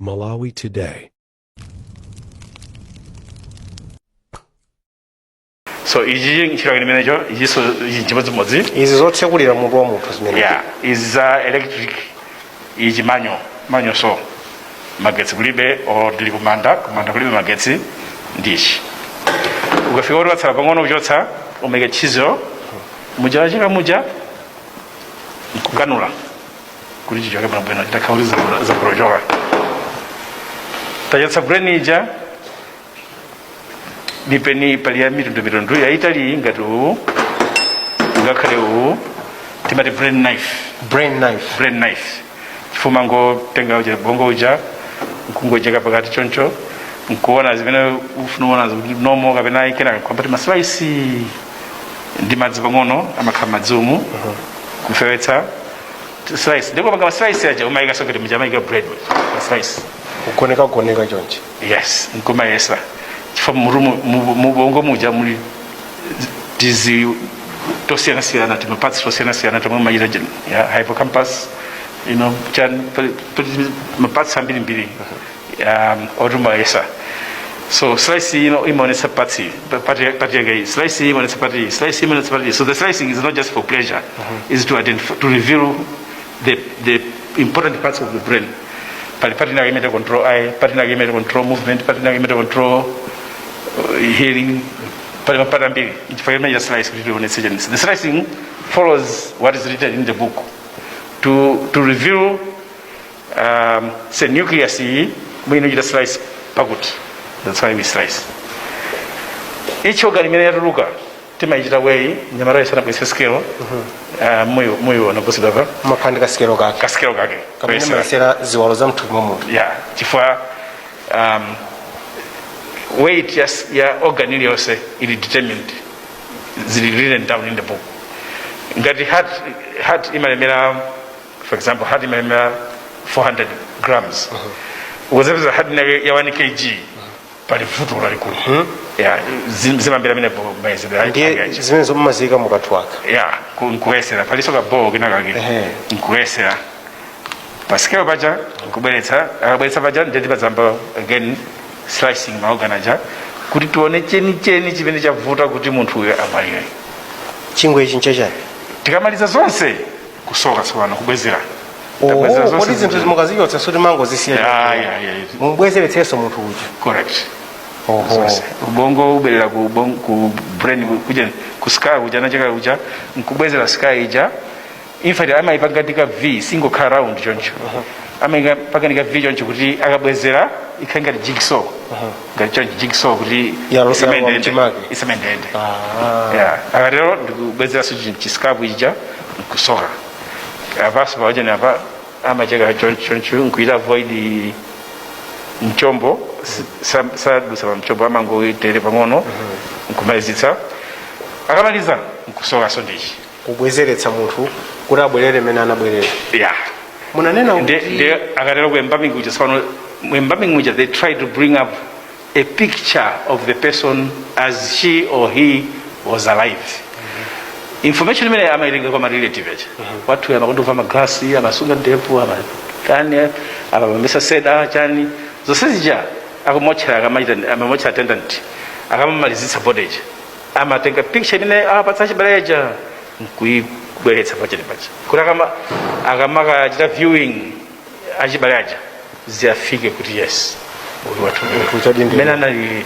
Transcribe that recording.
Malawi today. So izi nchilagini menejo iziso izichimozi mozi izi zotsekulira mutu wa munthu zimene yeah is electric izi manyo so magetsi kulibe or dili kumanda kulibe magetsi ndishi ukafika uri watsala pang'ono kuchotsa umeke chizo muja kukanula kuti chichoke bwino chitakauli za kurojoka tachotsa brain ija nipeni pali ya mitundu yaitali ngati uwu ngakhale uwu timati brain knife chifuma ngotenga uja bongo uja nkungojeka pakati choncho nkuona zimene ufuna kuona nomo kapena ikena kwambati maslice ndi madzi pang'ono amakhala madzumu kufewetsa slice ndiko panga slice aja umayika soketi mujamaika bread slice kugoneka chonchi yes nkumayesa chifuma mubongo muja muli dizi tosiyana timapatsi tosiyana tomwe mayira ya hippocampus chan mapatsi ambiri otumayesa so slice imonesa pati again slice imonesa pati so the slicing is not just for pleasure is to reveal the important parts of the brain pali na imete control eye pali na imete control movement pali na imete control hearing pali ambiri ichifanya ya slice kuti onese the slicing follows what is written in the book to reveal say nucleus mwino jita slice pakuti that's why we slice each organ imene yatuluka timayita way nyamara yasana kwa scale moyo na possible pa makhandika scale kake kamene masera ziwalo za mtu momo yeah chifwa weight ya organ ile yose ili determined zili written down in the book ngati heart imalemera for example heart imalemera 400 grams uzebeza heart ya 1 kg pali futu lalikulu yeah zimambira mine po maize zimene zomazika mukatwaka yeah nkuwesera pali soka bo kinakake nkuwesera pasikeo paja nkubweretsa paja ndeti pazamba again slicing maorganaja kuti tuone cheni chimene chavuta kuti munthu uyo amwalire chingwe ichi nchechani tikamaliza zonse kusoka tsopano kubwezera kodi zinthu zimukaziyotsa soti mango zisiya mubwezeretsenso munthu uja correct ubongo ubelera ku brain kuja kuskaa uja nacheka uja nkubwezera skaa ija infact amayipangatika v single car round choncho amayipangatika v choncho kuti akabwezera ikhaingati jigsaw ngati choncho jigsaw kuti isemendende akatero ndikubwezera so chisikapu ija nkusoka apaso pawaja ni apa amacheka choncho nkuita avoid mchombo sadusa pa mchombo amangoitere pang'ono nkumalizitsa akamaliza nkusoka so ndichi kubwezeretsa munthu kuti abwerere mene anabwerera yeah munanena ndi akatero kuembalming uja sipano embalming uja they try to bring up a picture of the person as she or he was alive information imene amaitenga kwa relative aja watu amakondofa maglasi amasunga ndepu amakane amamesa seda chani zonse zija akumochera amamochera attendant akamamalizitsa bodeja amatenga picture imene apatsa chibaleja nkuibweretsa pachene pacha kuti akamakachita viewing achibaleja ziyafike kuti yes uyu watu mene anali